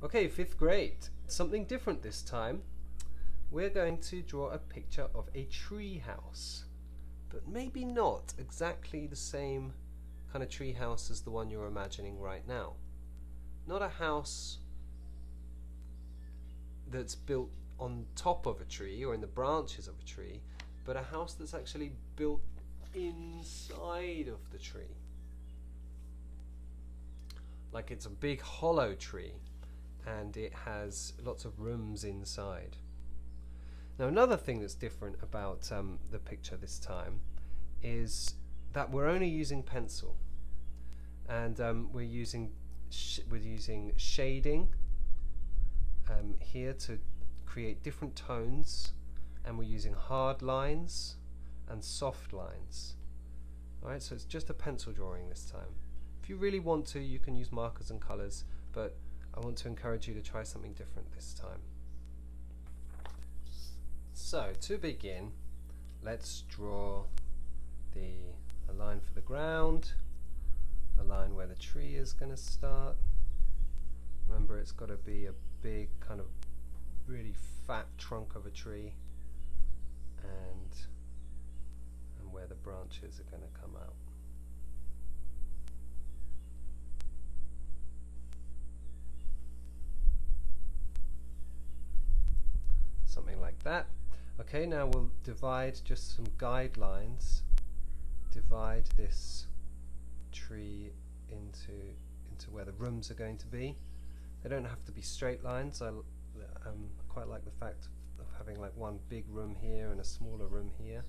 Okay, fifth grade. Something different this time. We're going to draw a picture of a tree house, but maybe not exactly the same kind of tree house as the one you're imagining right now. Not a house that's built on top of a tree or in the branches of a tree, but a house that's actually built inside of the tree. Like it's a big hollow tree and it has lots of rooms inside. Now another thing that's different about the picture this time is that we're only using pencil, and we're using shading here to create different tones, and we're using hard lines and soft lines. Alright, so it's just a pencil drawing this time. If you really want to, you can use markers and colours, but I want to encourage you to try something different this time. So to begin, let's draw a line for the ground, a line where the tree is going to start. Remember, it's got to be a big kind of really fat trunk of a tree, and where the branches are going to come out. Something like that. Okay, now we'll divide just some guidelines. Divide this tree into where the rooms are going to be. They don't have to be straight lines. I quite like the fact of having like one big room here and a smaller room here.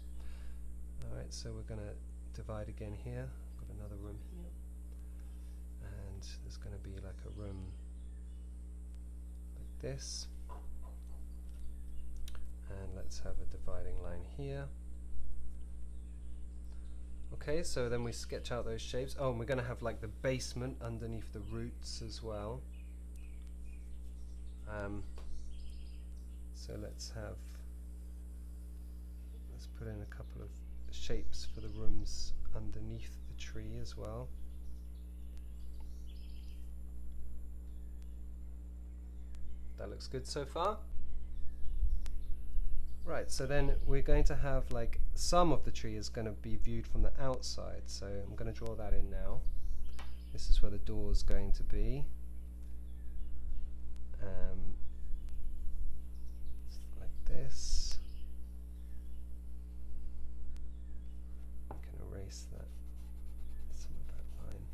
Alright, so we're going to divide again here. Got another room here. And there's going to be like a room like this. And let's have a dividing line here. Okay, so then we sketch out those shapes. Oh, and we're going to have like the basement underneath the roots as well. So let's put in a couple of shapes for the rooms underneath the tree as well. That looks good so far. Right, so then we're going to have like some of the tree is going to be viewed from the outside, so I'm going to draw that in now. This is where the door is going to be. Like this. I can erase that, some of that line.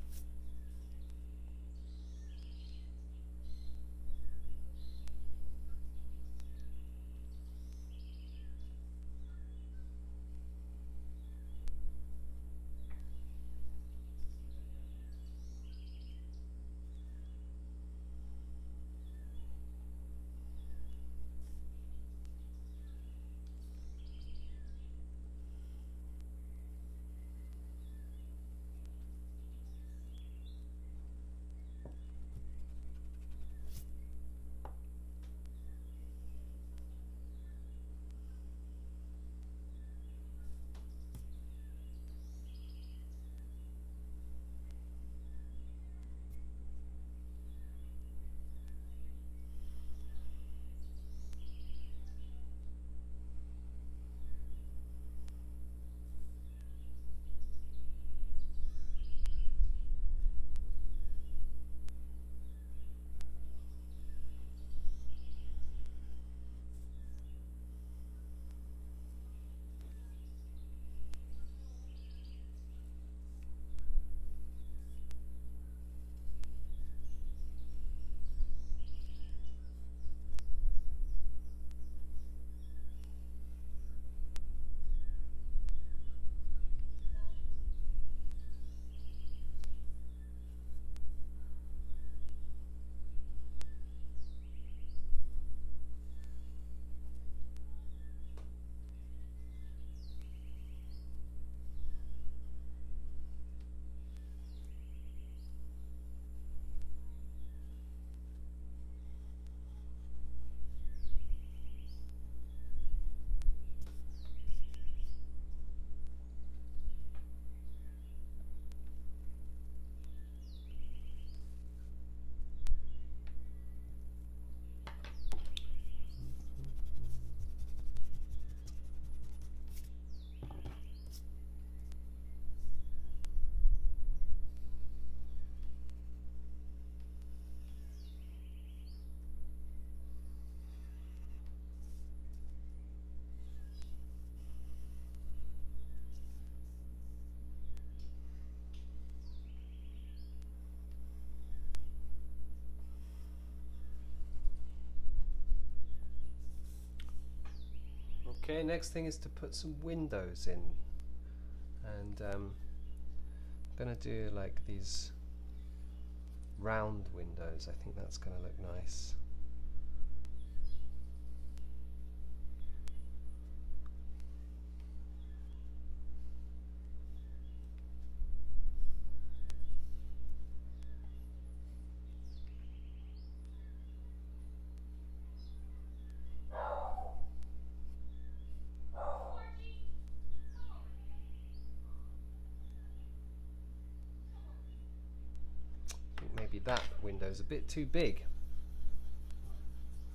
Okay, next thing is to put some windows in, and I'm gonna do like these round windows. I think that's gonna look nice. Maybe that window's a bit too big.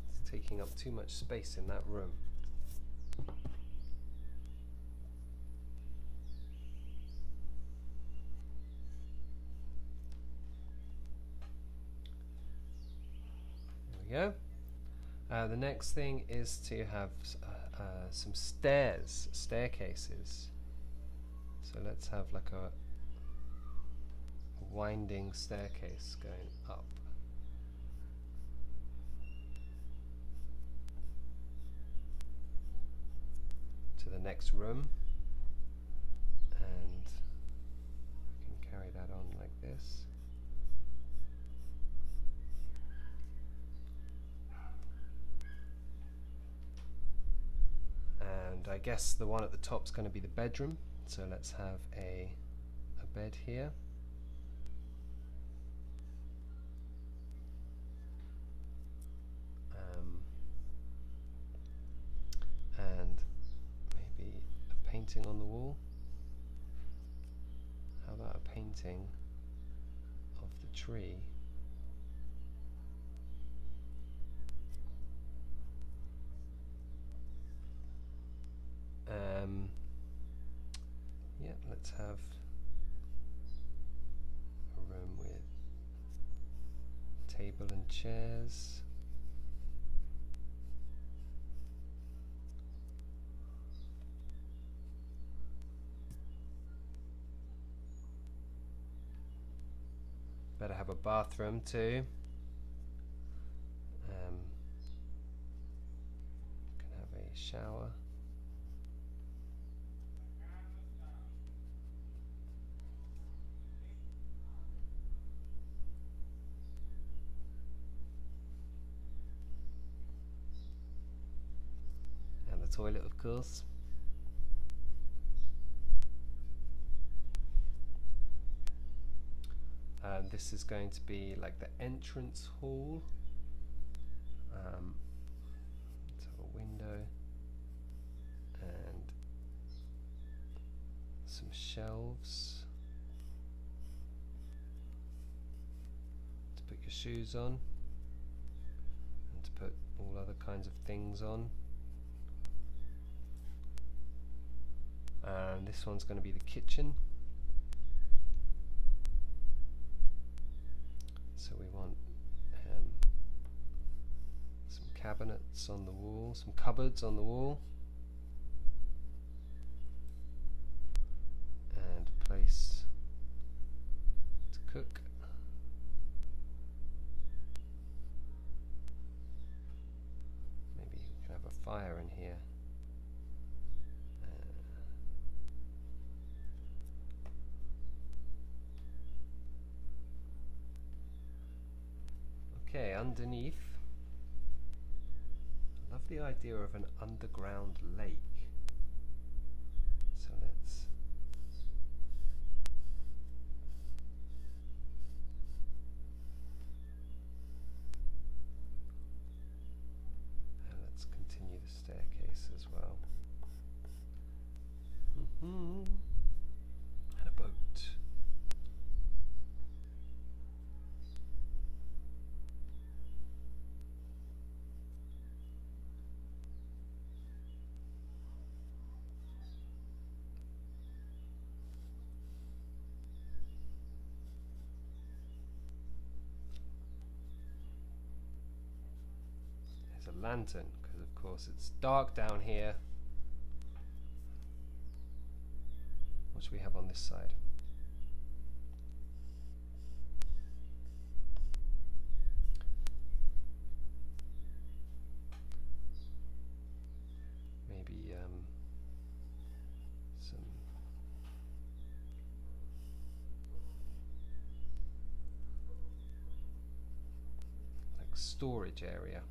It's taking up too much space in that room. There we go. The next thing is to have some staircases. So let's have like a winding staircase going up. To the next room, and we can carry that on like this. And I guess the one at the top is going to be the bedroom, so let's have a bed here. And maybe a painting on the wall. How about a painting of the tree? Yeah, let's have a room with table and chairs. Better have a bathroom too. Can have a shower. And the toilet, of course. This is going to be like the entrance hall. Let's have a window and some shelves to put your shoes on and to put all other kinds of things on. And this one's going to be the kitchen. So we want some cabinets on the wall, some cupboards on the wall, and a place to cook. Maybe we can have a fire in here. Okay, underneath, I love the idea of an underground lake. So let's continue the staircase as well. And a boat. A lantern, because of course it's dark down here. What should we have on this side? Maybe storage area.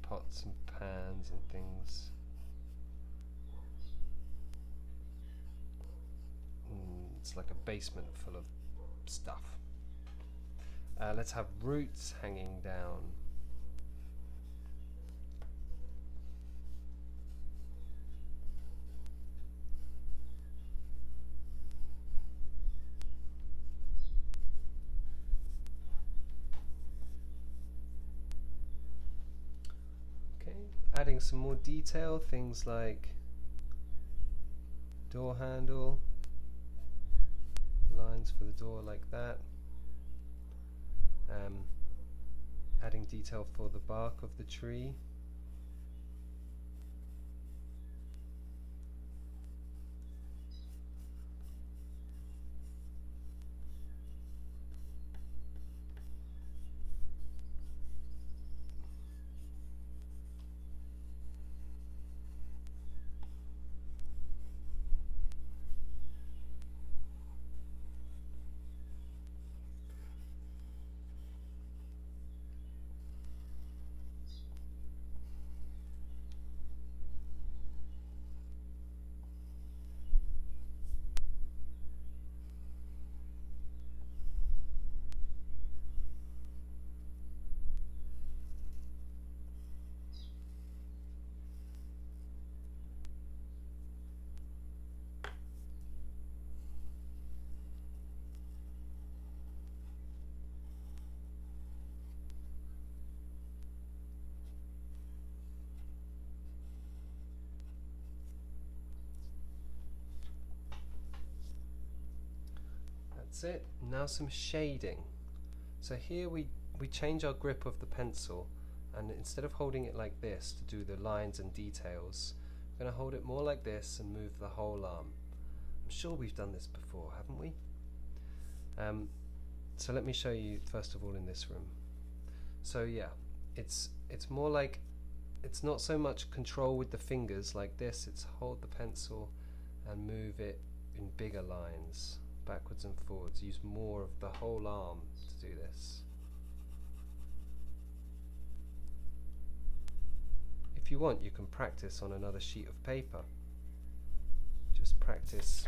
Pots and pans and things. It's like a basement full of stuff. Let's have roots hanging down. Adding some more detail, things like door handle, lines for the door like that. Adding detail for the bark of the tree. That's it. Now some shading. So here we change our grip of the pencil, and instead of holding it like this to do the lines and details, I'm going to hold it more like this and move the whole arm. I'm sure we've done this before, haven't we? So let me show you first of all in this room. So yeah, it's more like, it's not so much control with the fingers like this, it's hold the pencil and move it in bigger lines, backwards and forwards. Use more of the whole arm to do this. If you want, you can practice on another sheet of paper. Just practice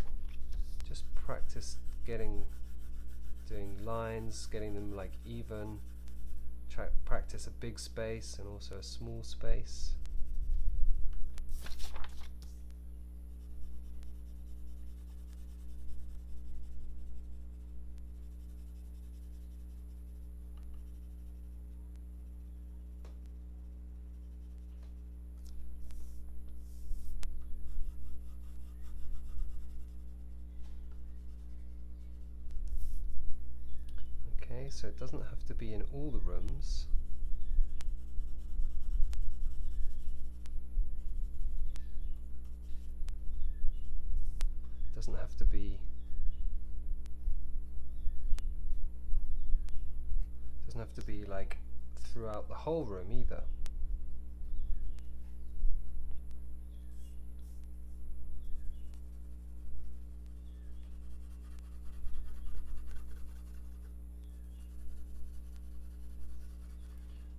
doing lines, getting them like even. Practice a big space and also a small space. Okay, so it doesn't have to be in all the rooms. It doesn't have to be like throughout the whole room either.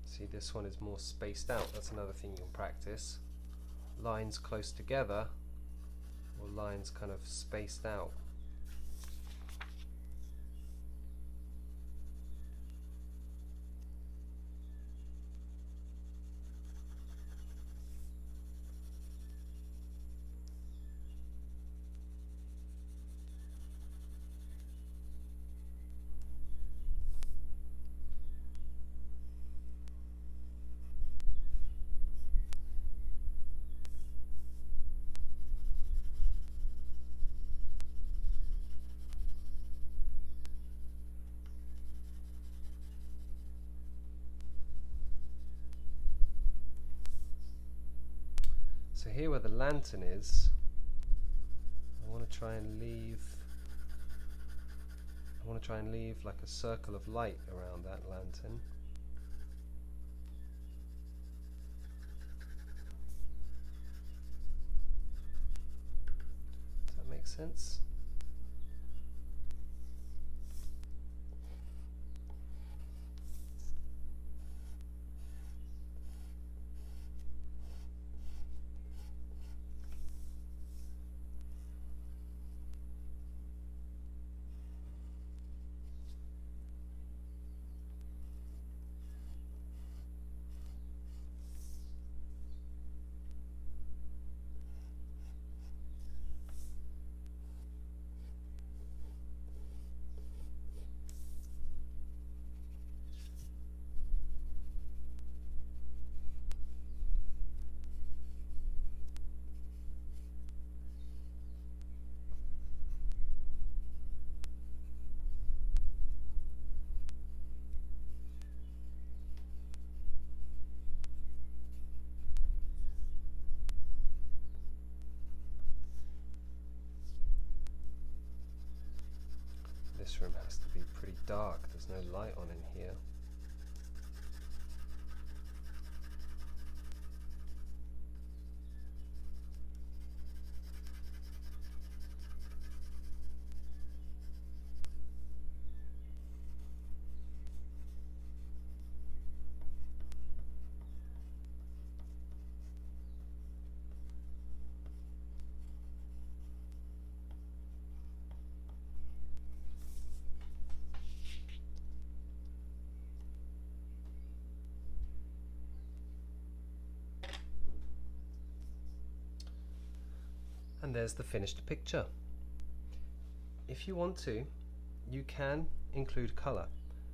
See, this one is more spaced out. That's another thing you can practice. Lines close together or lines kind of spaced out. So here where the lantern is, I want to try and leave like a circle of light around that lantern. Does that make sense? this room has to be pretty dark. There's no light on in here. And there's the finished picture. If you want to, you can include color,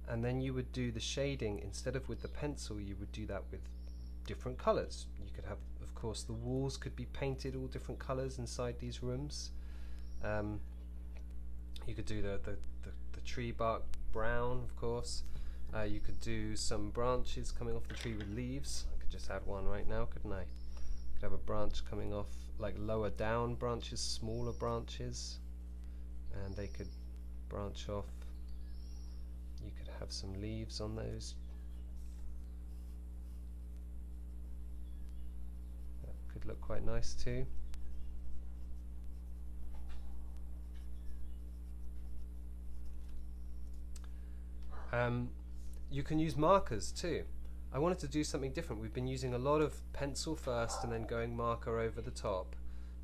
and then you would do the shading. Instead of with the pencil, you would do that with different colors. You could have, of course, the walls could be painted all different colors inside these rooms. You could do the tree bark brown, of course. You could do some branches coming off the tree with leaves. I could just add one right now, couldn't I? Could have a branch coming off, like lower down branches, smaller branches, and they could branch off. You could have some leaves on those. That could look quite nice too. You can use markers too. I wanted to do something different. We've been using a lot of pencil first and then going marker over the top.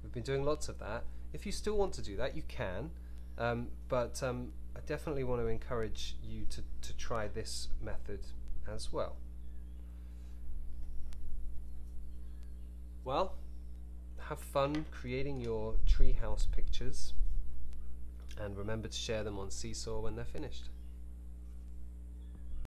We've been doing lots of that. If you still want to do that, you can, but I definitely want to encourage you to try this method as well. Well, have fun creating your treehouse pictures, and remember to share them on Seesaw when they're finished.